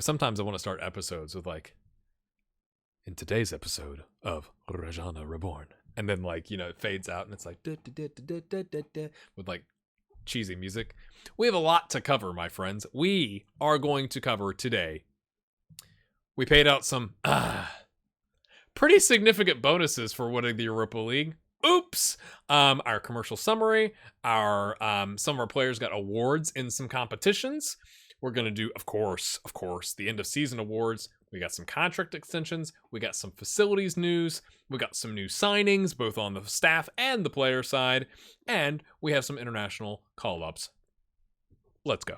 sometimes I want to start episodes with like, in today's episode of Reggiana Reborn. And then like, it fades out and it's like, with like cheesy music. We have a lot to cover, my friends. We are going to cover today. We paid out some pretty significant bonuses for winning the Europa League. Oops. Our commercial summary, some of our players got awards in some competitions. We're going to do, of course, the end of season awards. We got some contract extensions. We got some facilities news. We got some new signings, both on the staff and the player side. And we have some international call-ups. Let's go.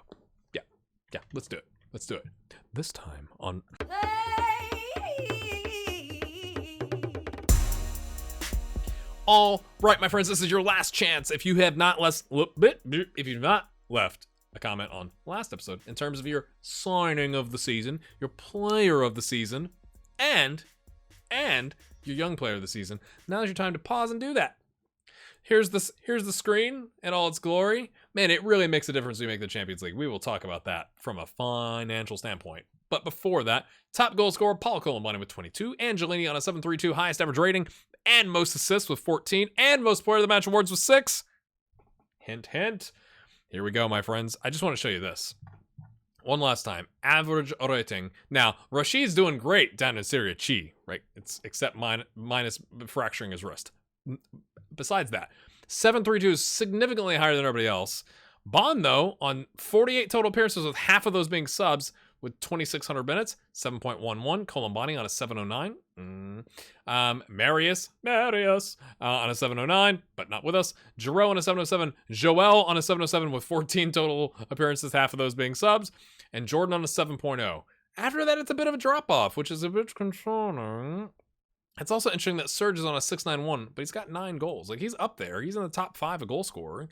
Yeah, let's do it. This time on... All right, my friends, this is your last chance. If you have not left a comment on last episode in terms of your signing of the season, your player of the season, and your young player of the season, now's your time to pause and do that. Here's the screen in all its glory. Man, it really makes a difference when you make the Champions League. We will talk about that from a financial standpoint. But before that, top goal scorer Paul Colombani with 22, Angelini on a 7.32 highest average rating, and most assists with 14, and most player of the match awards with 6. Hint, hint. Here we go, my friends. I just want to show you this. One last time. Average rating. Now, Rashid's doing great down in Serie C, right? It's except minus fracturing his wrist. Besides that, 7.32 is significantly higher than everybody else. Bond, though, on 48 total appearances, with half of those being subs, with 2,600 minutes, 7.11. Colombani on a 7.09. Marius on a 7.09, but not with us. Giroud on a 7.07. Joel on a 7.07 with 14 total appearances, half of those being subs. And Jordan on a 7.0. After that, it's a bit of a drop-off, which is a bit concerning. It's also interesting that Serge is on a 6.91, but he's got 9 goals. Like, he's up there. He's in the top 5 of goal scoring.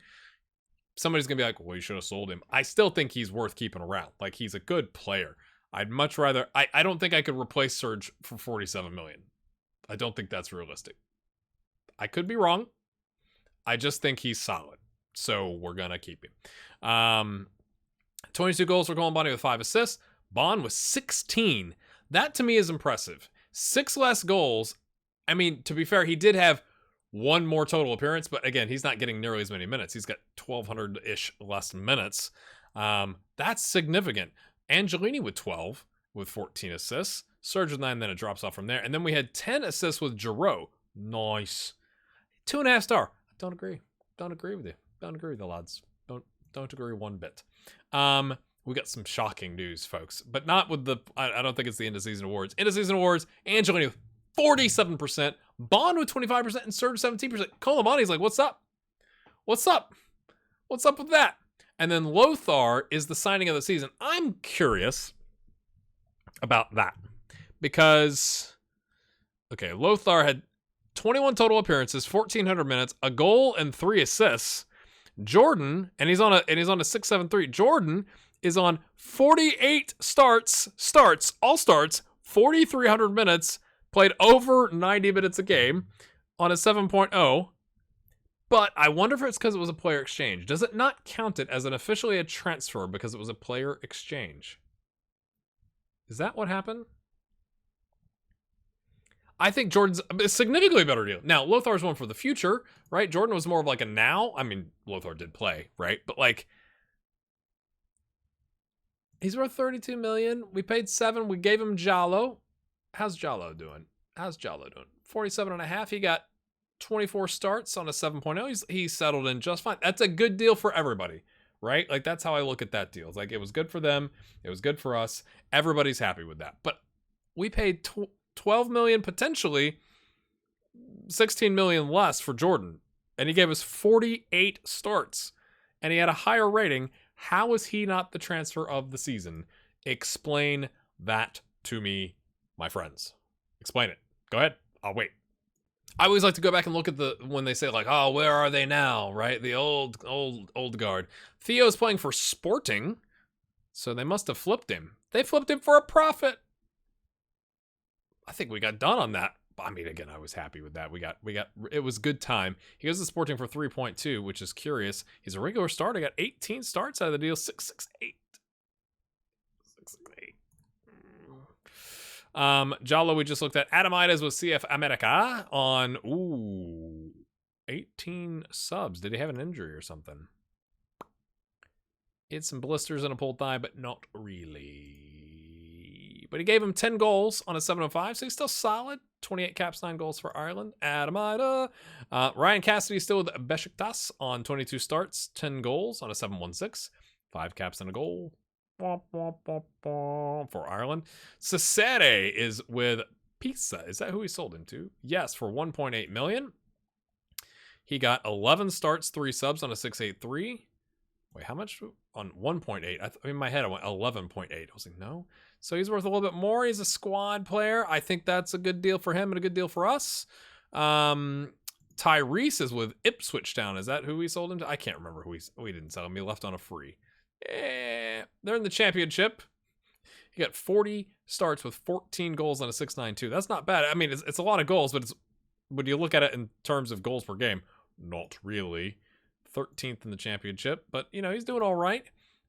Somebody's going to be like, well, you should have sold him. I still think he's worth keeping around. Like, he's a good player. I'd much rather... I don't think I could replace Serge for 47 million. I don't think that's realistic. I could be wrong. I just think he's solid. So we're going to keep him. 22 goals for Colombani with 5 assists. Bond with 16. That, to me, is impressive. 6 less goals. I mean, to be fair, he did have 1 more total appearance, but again, he's not getting nearly as many minutes. He's got 1,200-ish less minutes. That's significant. Angelini with 12, with 14 assists. Serge with 9, then it drops off from there. And then we had 10 assists with Giroud. Nice. 2.5 star. Don't agree. Don't agree with you. Don't agree with the lads. Don't agree one bit. We got some shocking news, folks, but not with the... I don't think it's the end of season awards. End of season awards, Angelini with 47%, Bond with 25%, and Serge 17%. Colombani's like, what's up? What's up? What's up with that? And then Lothar is the signing of the season. I'm curious about that because, okay, Lothar had 21 total appearances, 1,400 minutes, a goal and 3 assists. Jordan, and he's on a 6.73. Jordan is on 48 starts, all starts, 4,300 minutes, played over 90 minutes a game on a 7.0. But I wonder if it's because it was a player exchange. Does it not count it as officially a transfer because it was a player exchange? Is that what happened? I think Jordan's a significantly better deal. Now, Lothar's one for the future, right? Jordan was more of like a now. I mean, Lothar did play, right? But like, he's worth 32 million. We paid 7. We gave him Jallo. How's Jallo doing? 47.5. He got 24 starts on a 7.0. He's settled in just fine. That's a good deal for everybody, right? Like, that's how I look at that deal. It's like, it was good for them. It was good for us. Everybody's happy with that. But we paid 12 million, potentially 16 million less for Jordan. And he gave us 48 starts. And he had a higher rating. How is he not the transfer of the season? Explain that to me, my friends. Explain it. Go ahead. I'll wait. I always like to go back and look at when they say like, oh, where are they now? Right? The old guard. Theo's playing for Sporting. So they must have flipped him. They flipped him for a profit. I think we got done on that. I mean, again, I was happy with that. We got, it was good time. He goes to Sporting for 3.2, which is curious. He's a regular starter. Got 18 starts out of the deal. 6.68. Jalo, we just looked at. Adamides with CF America on 18 subs. Did he have an injury or something? He had some blisters and a pulled thigh, but not really. But he gave him 10 goals on a 705, so he's still solid. 28 caps, 9 goals for Ireland. Adamida. Ryan Cassidy still with Besiktas on 22 starts, 10 goals on a 716. 5 caps and a goal for Ireland. Cesare is with Pisa. Is that who he sold him to? Yes, for 1.8 million. He got 11 starts, 3 subs on a 683. Wait, how much on 1.8? In my head, I went 11.8. I was like, no. So he's worth a little bit more. He's a squad player. I think that's a good deal for him and a good deal for us. Tyrese is with Ipswich Town. Is that who we sold him to? I can't remember who we didn't sell him. He left on a free. They're in the championship. He got 40 starts with 14 goals on a 692. That's not bad. I mean, it's a lot of goals, but when you look at it in terms of goals per game, not really. 13th in the championship, but you know, he's doing all right.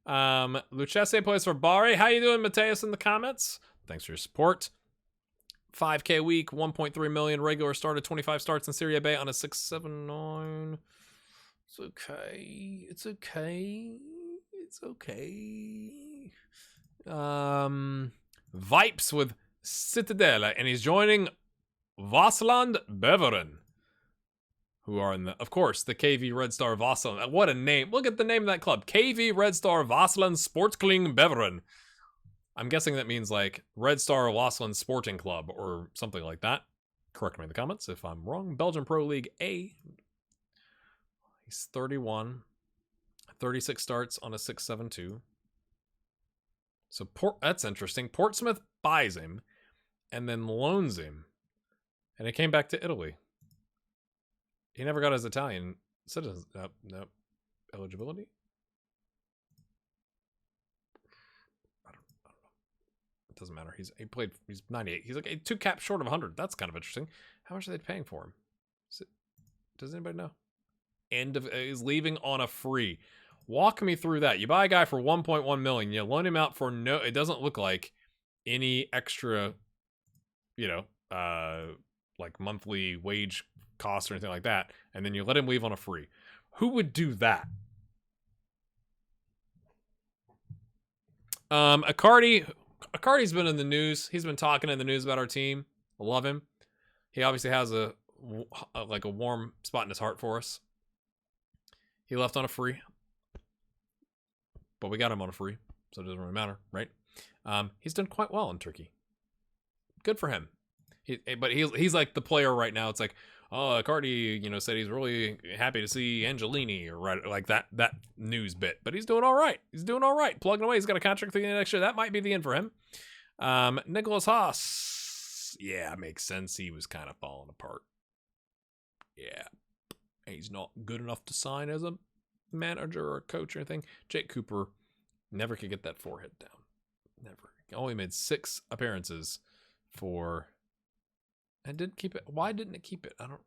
Lucchese plays for Bari. How you doing, Mateus, in the comments? Thanks for your support. 5K a week, 1.3 million regular started, 25 starts in Serie B on a 679. It's okay. It's okay. It's okay. Vipes with Citadella, and he's joining Vassland Beveren, who are in the, of course, the KV Red Star Vassland. What a name. Look at the name of that club. KV Red Star Vassland Sportkling Beveren. I'm guessing that means like Red Star Vassland Sporting Club or something like that. Correct me in the comments if I'm wrong. Belgian Pro League A. He's 31. 36 starts on a 672. So that's interesting. Portsmouth buys him and then loans him. And he came back to Italy. He never got his Italian citizen. Nope. Eligibility? I don't know. It doesn't matter. He's 98. He's like 2 caps short of 100. That's kind of interesting. How much are they paying for him? Does anybody know? He's leaving on a free. Walk me through that. You buy a guy for 1.1 million. You loan him out for no. It doesn't look like any extra, like monthly wage cost or anything like that, and then you let him leave on a free. Who would do that? Icardi's been in the news. He's been talking in the news about our team. I love him. He obviously has a warm spot in his heart for us. He left on a free, but we got him on a free, so it doesn't really matter, right? He's done quite well in Turkey. Good for him. But he's like the player right now. It's like, oh, Icardi, said he's really happy to see Angelini, or right, like that news bit. But he's doing all right. Plugging away. He's got a contract thing next year. That might be the end for him. Nicholas Haas. Yeah, makes sense. He was kind of falling apart. Yeah. He's not good enough to sign as a manager or a coach or anything. Jake Cooper never could get that forehead down. Never. He only made 6 appearances for... And didn't keep it. Why didn't it keep it? I don't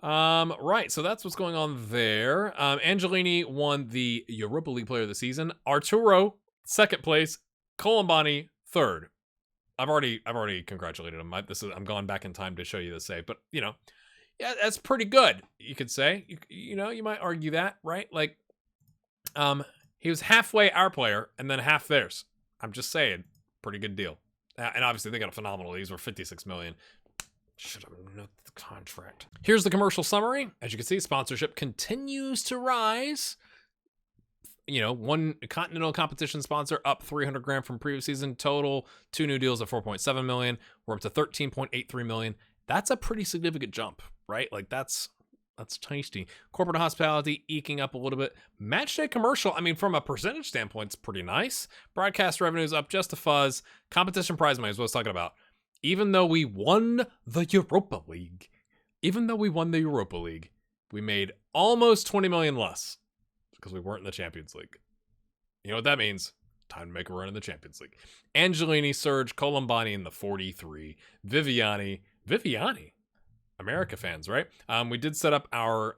understand. Right, so that's what's going on there. Angelini won the Europa League Player of the Season. Arturo, 2nd place. Colombani, 3rd. I've already congratulated him. I'm going back in time to show you the save, but yeah, that's pretty good. You could say. You might argue that, right? Like, he was halfway our player and then half theirs. I'm just saying, pretty good deal. And obviously, they got a phenomenal. These were 56 million. Should have noted the contract. Here's the commercial summary. As you can see, sponsorship continues to rise. One continental competition sponsor up 300 grand from previous season. Total 2 new deals at 4.7 million. We're up to 13.83 million. That's a pretty significant jump, right? Like that's tasty. Corporate hospitality eking up a little bit. Matchday commercial, I mean, from a percentage standpoint, it's pretty nice. Broadcast revenues up just a fuzz. Competition prize money is what I was talking about. Even though we won the Europa League, we made almost 20 million less because we weren't in the Champions League. You know what that means? Time to make a run in the Champions League. Angelini, Serge, Colombani in the 43. Viviani. America fans, right? We did set up our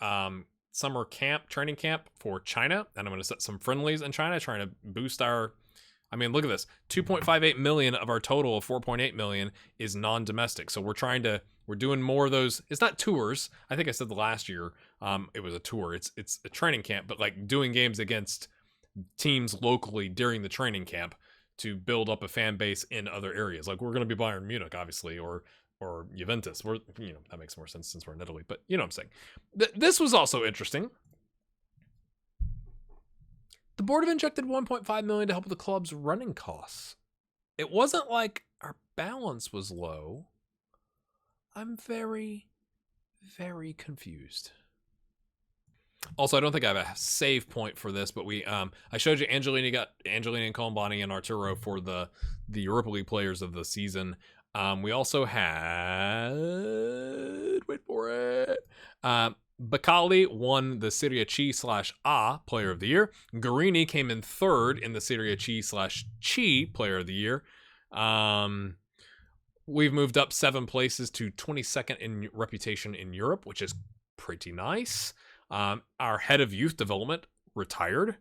summer training camp for China, and I'm going to set some friendlies in China, trying to boost our I mean, look at this. 2.58 million of our total of 4.8 million is non-domestic. So we're doing more of those. It's not tours. I think I said the last year it was a tour. It's a training camp, but like doing games against teams locally during the training camp to build up a fan base in other areas. Like we're going to be Bayern Munich, obviously, or Juventus. That makes more sense since we're in Italy, but you know what I'm saying. This was also interesting. The board have injected 1.5 million to help with the club's running costs. It wasn't like our balance was low. I'm very, very confused. Also, I don't think I have a save point for this, but I showed you Angelini and Colombani and Arturo for the Europa League players of the season. We also had, wait for it, Bacali won the Serie C/A Player of the Year. Guarini came in third in the Serie C/C Player of the Year. We've moved up 7 places to 22nd in reputation in Europe, which is pretty nice. Our head of youth development retired,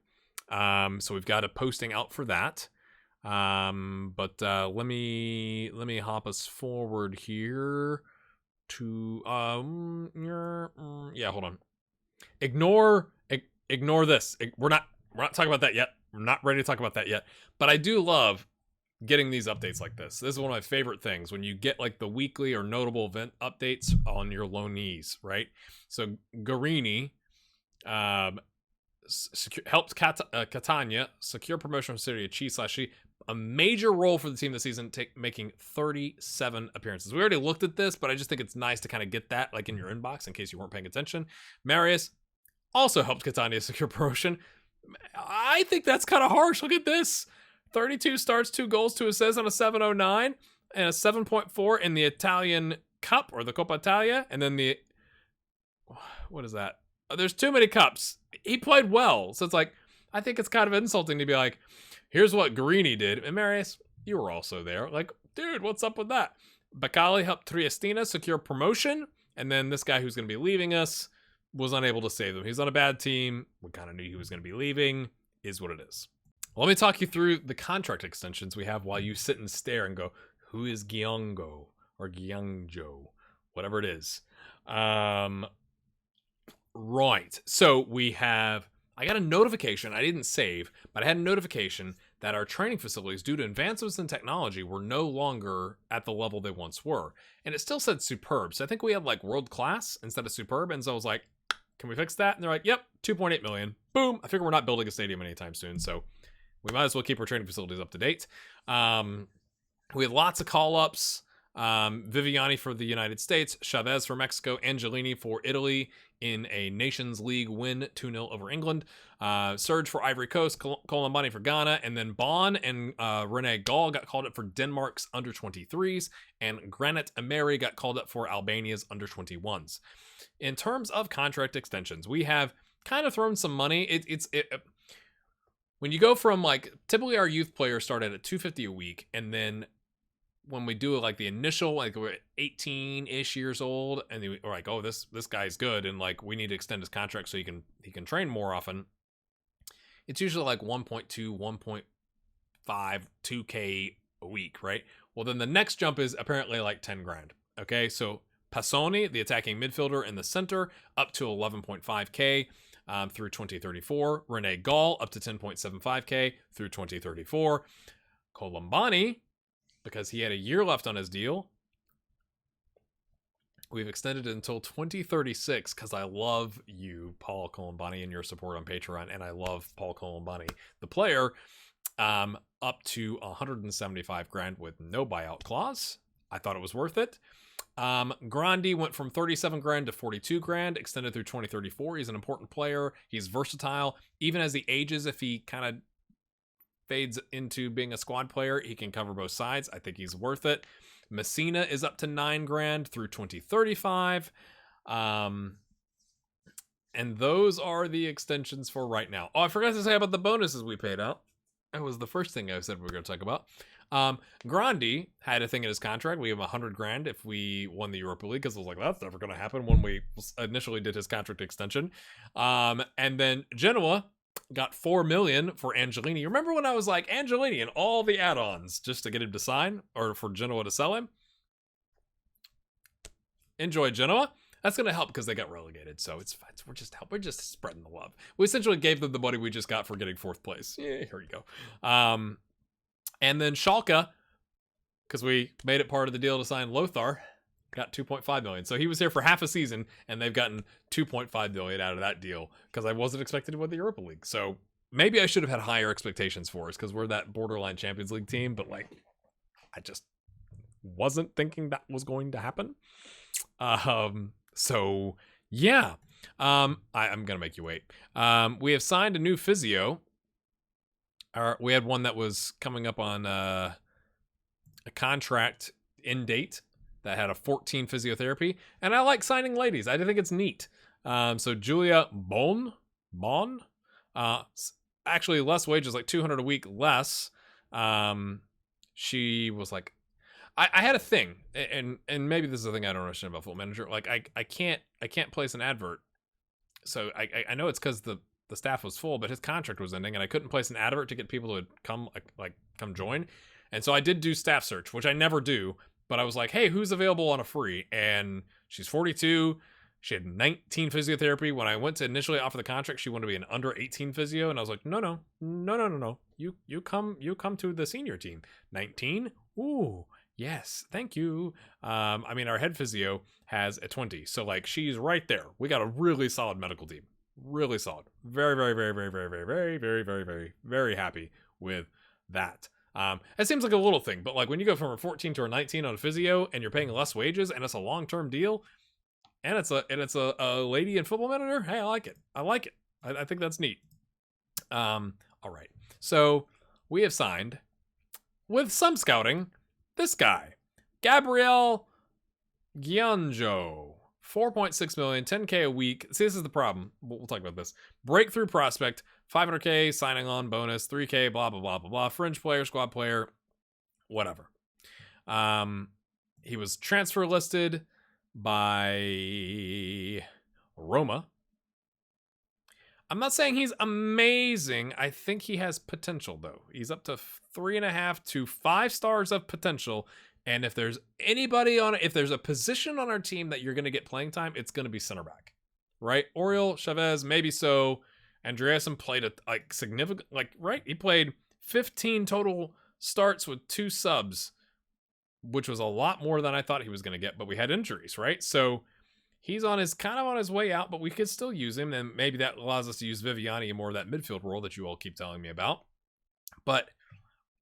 so we've got a posting out for that. But let me hop us forward here to hold on. Ignore this. We're not talking about that yet. We're not ready to talk about that yet. But I do love getting these updates like this. This is one of my favorite things when you get like the weekly or notable event updates on your loanees, right? So Guarini helped Catania secure promotion from Serie C/C, a major role for the team this season, making 37 appearances. We already looked at this, but I just think it's nice to kind of get that like in your inbox in case you weren't paying attention. Marius also helped Catania secure promotion. I think that's kind of harsh. Look at this. 32 starts, 2 goals, 2 assists on a 7.09 and a 7.4 in the Italian Cup or the Coppa Italia. And then what is that? There's too many cups. He played well. So it's like, I think it's kind of insulting to be like, here's what Guarini did. And Marius, you were also there. Like, dude, what's up with that? Bacali helped Triestina secure promotion. And then this guy who's going to be leaving us was unable to save them. He's on a bad team. We kind of knew he was going to be leaving. Is what it is. Let me talk you through the contract extensions we have while you sit and stare and go, who is Giongo or Giangjo? Whatever it is. Right. So I got a notification. I didn't save, but I had a notification that our training facilities, due to advancements in technology, were no longer at the level they once were. And it still said superb. So I think we had like world class instead of superb. And so I was like, can we fix that? And they're like, yep, 2.8 million. Boom. I figure we're not building a stadium anytime soon. So we might as well keep our training facilities up to date. We had lots of call-ups. Viviani for the United States, Chavez for Mexico, Angelini for Italy in a Nations League win 2-0 over England. Serge for Ivory Coast, Colombani for Ghana, and then Bon and Rene Gall got called up for Denmark's under-23s, and Granit Emery got called up for Albania's under-21s. In terms of contract extensions, we have kind of thrown some money. When you go from like, typically our youth players start at $250 a week, and then when we do like the initial, like we're 18-ish years old, and we're like, oh, this guy's good, and like we need to extend his contract so he can train more often. It's usually like 1.2, 1.5, 2K a week, right? Well, then the next jump is apparently like 10 grand. Okay, so Passoni, the attacking midfielder in the center, up to 11.5K through 2034. Rene Gall up to 10.75K through 2034. Colombani, because he had a year left on his deal, we've extended it until 2036 because I love you, Paul Colombani, and your support on Patreon, and I love Paul Colombani, the player, up to 175 grand with no buyout clause. I thought it was worth it. Grandi went from 37 grand to 42 grand, extended through 2034. He's an important player. He's versatile. Even as he ages, if he kind of fades into being a squad player, he can cover both sides. I think he's worth it. Messina is up to 9 grand through 2035. And those are the extensions for right now. Oh, I forgot to say about the bonuses we paid out. That was the first thing I said we were going to talk about. Grandi had a thing in his contract. We have 100 grand if we won the Europa League, because I was like, that's never going to happen when we initially did his contract extension. And then Genoa got 4 million for Angelini. Remember when I was like, Angelini and all the add-ons just to get him to sign, or for Genoa to sell him? Enjoy Genoa. That's going to help because they got relegated. So it's we're just spreading the love. We essentially gave them the money we just got for getting 4th place. Yeah, here you go. And then Schalke, because we made it part of the deal to sign Lothar, got 2.5 million. So he was here for half a season, and they've gotten 2.5 million out of that deal because I wasn't expected to win the Europa League. So maybe I should have had higher expectations for us because we're that borderline Champions League team, but like I just wasn't thinking that was going to happen. So yeah, I'm gonna make you wait. We have signed a new physio. We had one that was coming up on a contract end date that had a 14 physiotherapy, and I like signing ladies. I think it's neat. So Julia Bon, actually less wages, like 200 a week less. She was like, I had a thing, and maybe this is a thing I don't understand about Football Manager. Like I can't place an advert. So I know it's because the staff was full, but his contract was ending, and I couldn't place an advert to get people to come come join. And so I did do staff search, which I never do. But I was like, hey, who's available on a free? And she's 42. She had 19 physiotherapy. When I went to initially offer the contract, she wanted to be an under 18 physio, and I was like, no. You come to the senior team. 19? Ooh. Yes, thank you. I mean, our head physio has a 20, so like she's right there. We got a really solid medical team, really solid. Very, very, very, very, very, very, very, very, very, very, very happy with that. It seems like a little thing, but like when you go from a 14 to a 19 on a physio, and you're paying less wages, and it's a long-term deal, and it's a lady in Football Manager. Hey, I like it. I think that's neat. All right. So we have signed with some scouting. This guy, Gabriel Gianjo, 4.6 million, 10K a week. See, this is the problem. We'll talk about this. Breakthrough prospect, 500K, signing on bonus, 3K, blah, blah, blah, blah, blah. Fringe player, squad player, whatever. He was transfer listed by Roma. I'm not saying he's amazing. I think he has potential, though. He's up to 3.5 to 5 stars of potential. And if there's anybody on it, if there's a position on our team that you're going to get playing time, it's going to be center back, right? Oriol Chavez, maybe so. Andreasen played a significant, right? He played 15 total starts with 2 subs, which was a lot more than I thought he was going to get. But we had injuries, right? So he's kind of on his way out, but we could still use him, and maybe that allows us to use Viviani in more of that midfield role that you all keep telling me about. But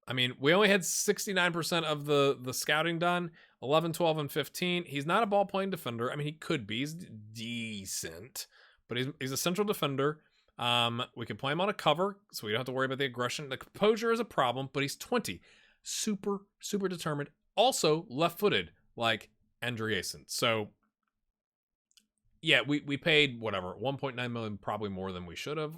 I mean, we only had 69% of the scouting done, 11, 12, and 15. He's not a ball-playing defender. I mean, he could be. He's decent, but he's a central defender. We can play him on a cover, so we don't have to worry about the aggression. The composure is a problem, but he's 20. Super, super determined. Also, left-footed, like Andreasen. So yeah, we paid whatever, 1.9 million, probably more than we should have.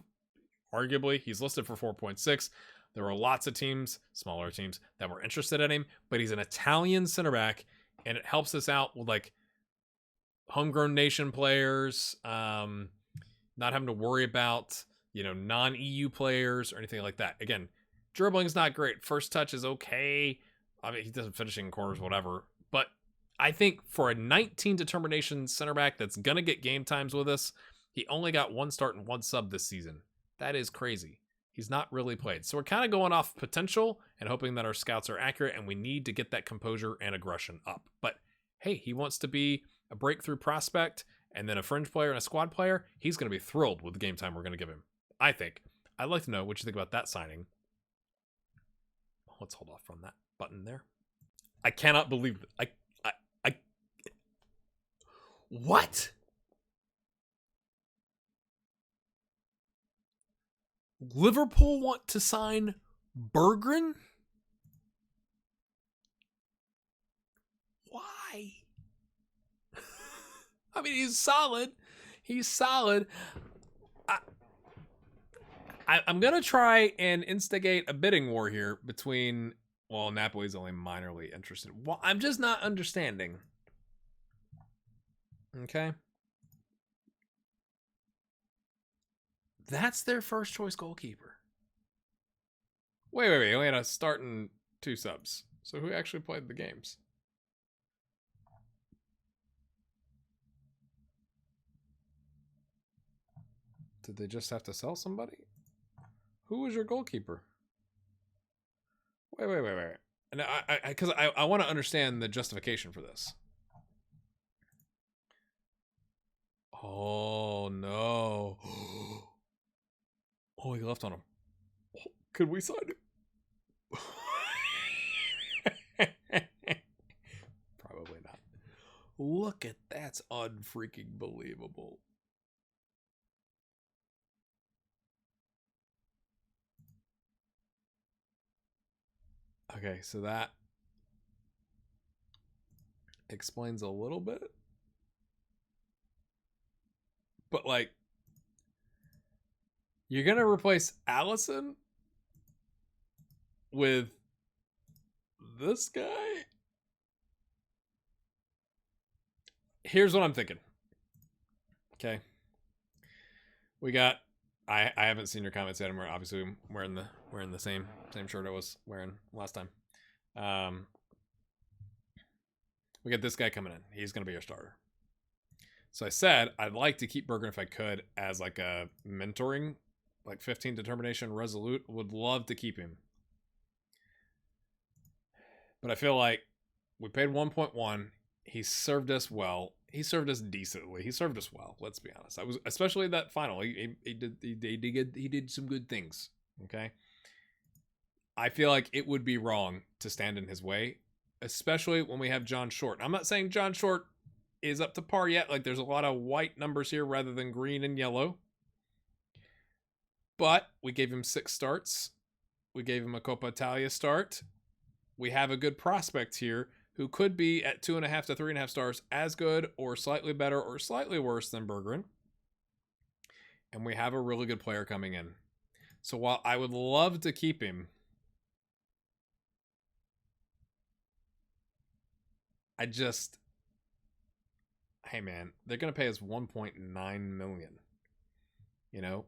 Arguably, he's listed for 4.6. There were lots of teams, smaller teams, that were interested in him, but he's an Italian center back, and it helps us out with like homegrown nation players, not having to worry about, non-EU players or anything like that. Again, dribbling's not great. First touch is okay. I mean, he doesn't finishing in corners, whatever. But I think for a 19 determination center back that's going to get game times with us, he only got 1 start and 1 sub this season. That is crazy. He's not really played. So we're kind of going off potential and hoping that our scouts are accurate, and we need to get that composure and aggression up. But hey, he wants to be a breakthrough prospect and then a fringe player and a squad player. He's going to be thrilled with the game time we're going to give him, I think. I'd like to know what you think about that signing. Let's hold off on that button there. I cannot believe that. What? Liverpool want to sign Berggren? Why? I mean, he's solid. I'm going to try and instigate a bidding war here between, Napoli's only minorly interested. Well, I'm just not understanding. Okay. That's their first choice goalkeeper. Wait. We had a start and 2 subs. So who actually played the games? Did they just have to sell somebody? Who was your goalkeeper? Wait. And because I want to understand the justification for this. Oh no! Oh, he left on him. Could we sign him? Probably not. Look at that's unfreaking believable. Okay, so that explains a little bit. But like, you're gonna replace Allison with this guy? Here's what I'm thinking. Okay. We got I haven't seen your comments yet. I'm obviously wearing the same shirt I was wearing last time. We got this guy coming in. He's gonna be our starter. So I said I'd like to keep Bergen if I could as like a mentoring, like 15 determination resolute. Would love to keep him. But I feel like we paid 1.1. He served us well. He served us decently. He served us well. Let's be honest. I was especially that final. He did some good things. Okay. I feel like it would be wrong to stand in his way, especially when we have John Short. I'm not saying John Short is up to par yet. Like there's a lot of white numbers here rather than green and yellow. But we gave him 6 starts. We gave him a Coppa Italia start. We have a good prospect here who could be at 2.5 to 3.5 stars, as good or slightly better or slightly worse than Berggren. And we have a really good player coming in. So while I would love to keep him, hey man, they're going to pay us 1.9 million. You know,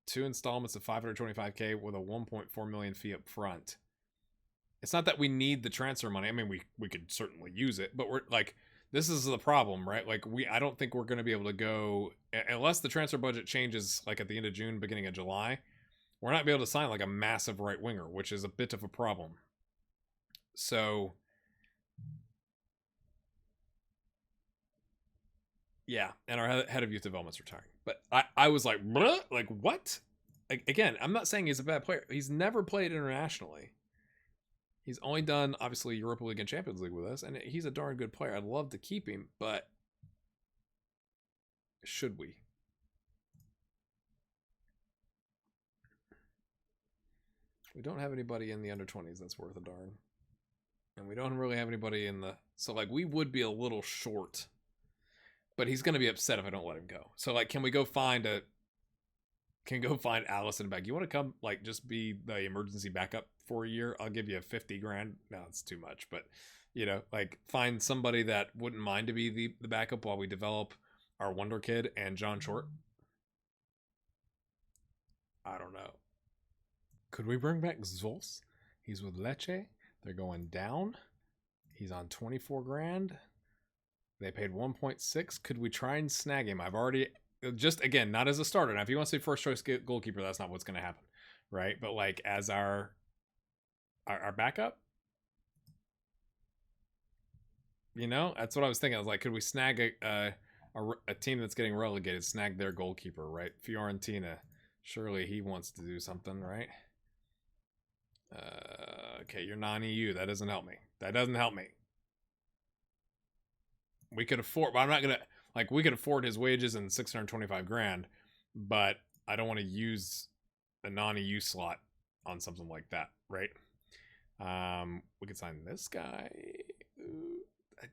2 installments of 525K with a 1.4 million fee up front. It's not that we need the transfer money. I mean, we could certainly use it, but we're like, this is the problem, right? Like I don't think we're going to be able to go unless the transfer budget changes like at the end of June, beginning of July. We're not be able to sign like a massive right winger, which is a bit of a problem. So yeah, and our head of youth development's retiring. But I was like, what? Like, again, I'm not saying he's a bad player. He's never played internationally. He's only done, obviously, Europa League and Champions League with us, and he's a darn good player. I'd love to keep him, but should we? We don't have anybody in the under-20s that's worth a darn. And we don't really have anybody in the... So, like, we would be a little short. But he's going to be upset if I don't let him go. So, like, can we go find Allison back? You want to come, like, just be the emergency backup for a year? I'll give you 50 grand. No, it's too much. But, you know, like, find somebody that wouldn't mind to be the backup while we develop our Wonder Kid and John Short. I don't know. Could we bring back Zos? He's with Lecce. They're going down. He's on 24 grand. They paid 1.6. Could we try and snag him? I've already, just again, not as a starter. Now, if he wants to be first choice goalkeeper, that's not what's going to happen, right? But like as our backup, you know, that's what I was thinking. I was like, could we snag a team that's getting relegated, snag their goalkeeper, right? Fiorentina, surely he wants to do something, right? Okay, you're non-EU. That doesn't help me. That doesn't help me. We could afford, but I'm not gonna like. We could afford his wages and 625 grand, but I don't want to use a non-EU slot on something like that, right? We could sign this guy. Ooh,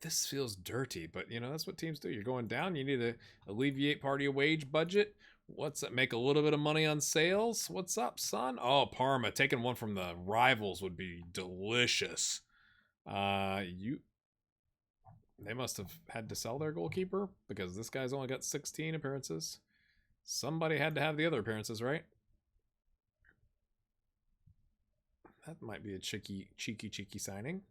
this feels dirty, but you know that's what teams do. You're going down. You need to alleviate part of your wage budget. What's that? Make a little bit of money on sales. What's up, son? Oh, Parma taking one from the rivals would be delicious. They must have had to sell their goalkeeper because this guy's only got 16 appearances. Somebody had to have the other appearances, right? That might be a cheeky signing.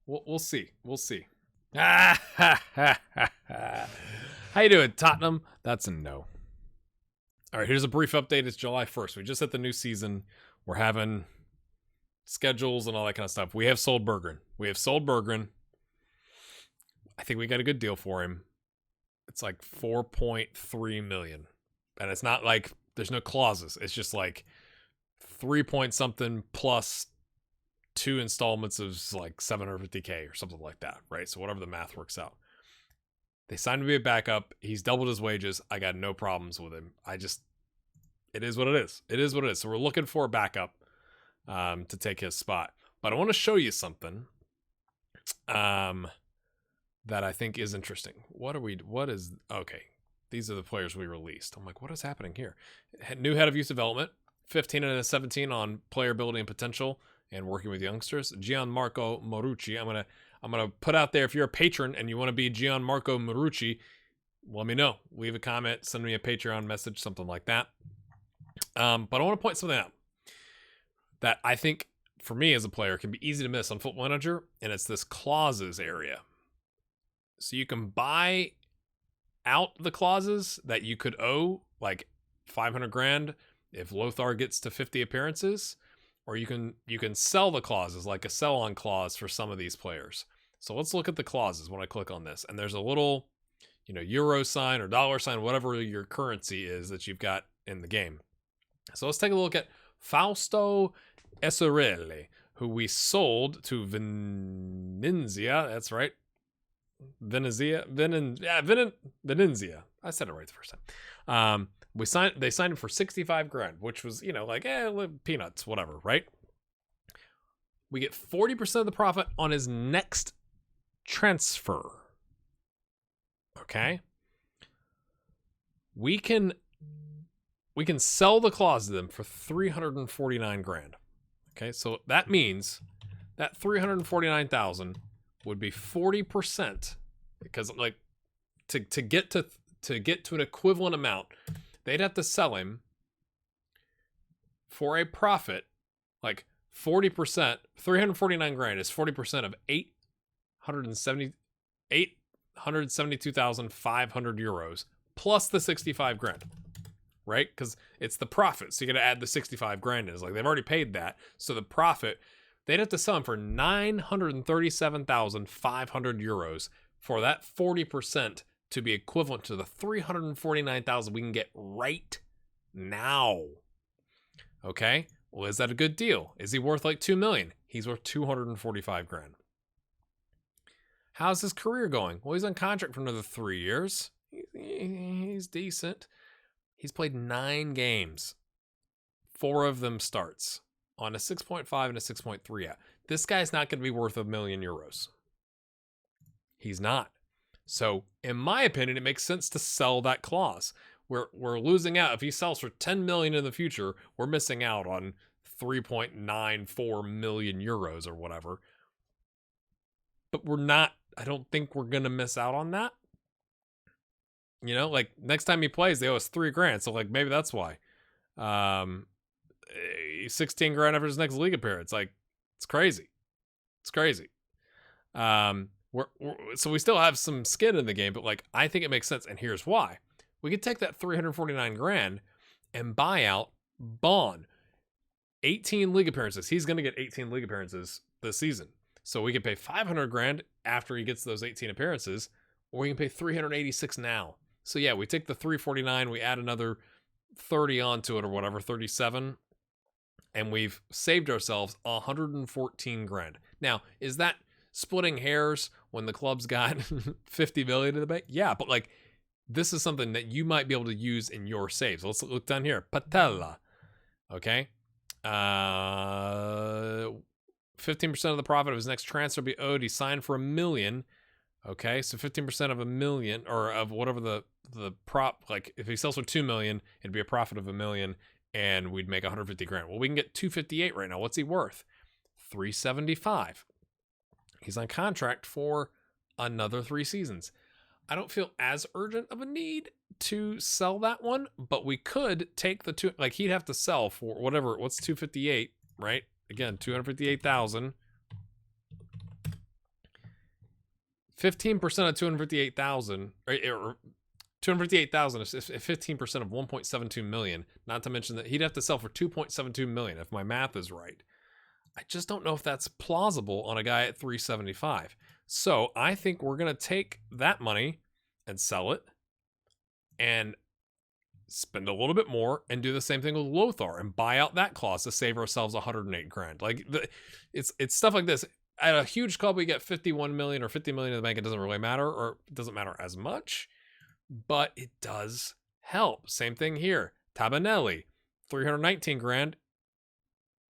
We'll see. We'll see. How you doing, Tottenham? That's a no. All right, here's a brief update. It's July 1st. We just hit the new season. We're having schedules and all that kind of stuff. We have sold Berggren. I think we got a good deal for him. It's like 4.3 million. And it's not like there's no clauses. It's just like 3 point something plus 2 installments of like 750K or something like that, right? So whatever the math works out. They signed him to be a backup. He's doubled his wages. I got no problems with him. It is what it is. It is what it is. So we're looking for a backup to take his spot. But I want to show you something that I think is interesting. Okay. These are the players we released. I'm like, what is happening here? New head of youth development, 15 and a 17 on player ability and potential and working with youngsters. Gianmarco Marucci. I'm gonna put out there, if you're a patron and you want to be Gianmarco Marucci, let me know. Leave a comment, send me a Patreon message, something like that. But I want to point something out that I think for me as a player can be easy to miss on Football Manager, and it's this clauses area. So you can buy out the clauses that you could owe, like 500 grand if Lothar gets to 50 appearances, or you can sell the clauses, like a sell-on clause for some of these players. So let's look at the clauses when I click on this. And there's a little, euro sign or dollar sign, whatever your currency is that you've got in the game. So let's take a look at Fausto Esserelli, who we sold to Venezia. That's right. Venezia. I said it right the first time. They signed him for 65 grand, which was, peanuts, whatever, right? We get 40% of the profit on his next transfer. Okay. We can sell the clause to them for 349 grand. Okay. So that means that 349,000 would be 40%, because like to get to an equivalent amount, they'd have to sell him for a profit, like 40%, 349 grand is 40% of 872,500 euros plus the 65 grand, right? Because it's the profit. So you got to add the 65 grand in. It's like they've already paid that. So the profit, they'd have to sell him for 937,500 euros for that 40% to be equivalent to the 349,000 we can get right now. Okay? Well, is that a good deal? Is he worth like 2 million? He's worth 245 grand. How's his career going? Well, he's on contract for another 3 years. He's decent. He's played 9 games. 4 of them starts on a 6.5 and a 6.3 at. This guy's not going to be worth €1 million. He's not. So, in my opinion, it makes sense to sell that clause. We're losing out. If he sells for 10 million in the future, we're missing out on 3.94 million euros or whatever. But I don't think we're going to miss out on that. Like next time he plays, they owe us 3 grand. So like maybe that's why. 16 grand after his next league appearance. Like it's crazy. It's crazy. So we still have some skin in the game, but like I think it makes sense, and here's why. We could take that 349 grand and buy out Bond. 18 league appearances. He's going to get 18 league appearances this season. So we can pay 500 grand after he gets those 18 appearances, or we can pay 386 now. So yeah, we take the 349, we add another 30 onto it or whatever, 37, and we've saved ourselves 114 grand. Now, is that splitting hairs when the club's got 50 million in the bank? Yeah, but like this is something that you might be able to use in your saves. Let's look down here. Patella. Okay. 15% of the profit of his next transfer will be owed. He signed for $1 million. Okay, so 15% of $1 million, or of whatever the prop, like if he sells for 2 million, it'd be a profit of $1 million, and we'd make 150 grand. Well, we can get 258 right now. What's he worth? 375. He's on contract for another 3 seasons. I don't feel as urgent of a need to sell that one, but we could take the two, like he'd have to sell for whatever, what's 258, right? Again, 258,000. 15% of 258,000, or 258,000 is 15% of 1.72 million. Not to mention that he'd have to sell for 2.72 million if my math is right. I just don't know if that's plausible on a guy at 375. So I think we're going to take that money and sell it and spend a little bit more and do the same thing with Lothar and buy out that clause to save ourselves 108 grand. Like it's stuff like this. At a huge club, we get 51 million or 50 million in the bank. It doesn't really matter, or it doesn't matter as much, but it does help. Same thing here. Tabanelli, 319 grand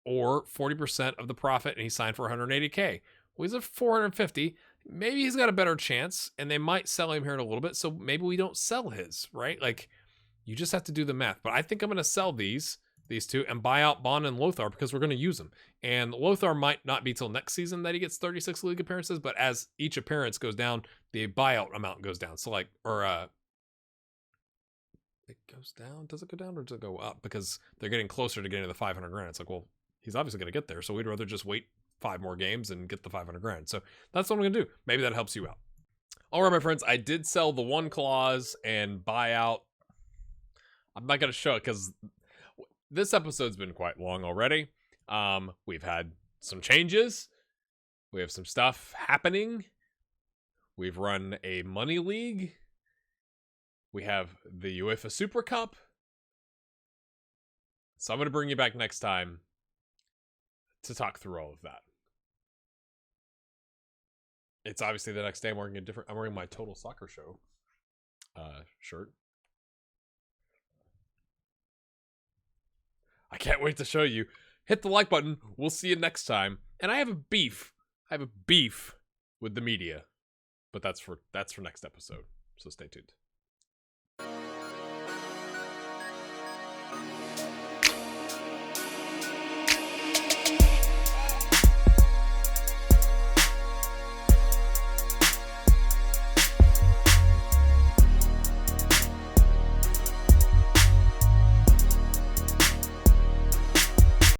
or 40% of the profit, and he signed for 180K. Well, he's at 450. Maybe he's got a better chance, and they might sell him here in a little bit, so maybe we don't sell his, right? Like, you just have to do the math. But I think I'm going to sell these two and buy out Bond and Lothar because we're going to use them. And Lothar might not be till next season that he gets 36 league appearances, but as each appearance goes down, the buyout amount goes down. So like, it goes down. Does it go down or does it go up? Because they're getting closer to getting to the 500 grand. It's like, well, he's obviously going to get there. So we'd rather just wait 5 more games and get the 500 grand. So that's what I'm going to do. Maybe that helps you out. All right, my friends, I did sell the one clause and buy out. I'm not going to show it because this episode's been quite long already. We've had some changes. We have some stuff happening. We've run a money league. We have the UEFA Super Cup. So I'm going to bring you back next time to talk through all of that. It's obviously the next day. I'm wearing my Total Soccer Show shirt. I can't wait to show you. Hit the like button. We'll see you next time. And I have a beef. with the media. But that's for next episode. So stay tuned.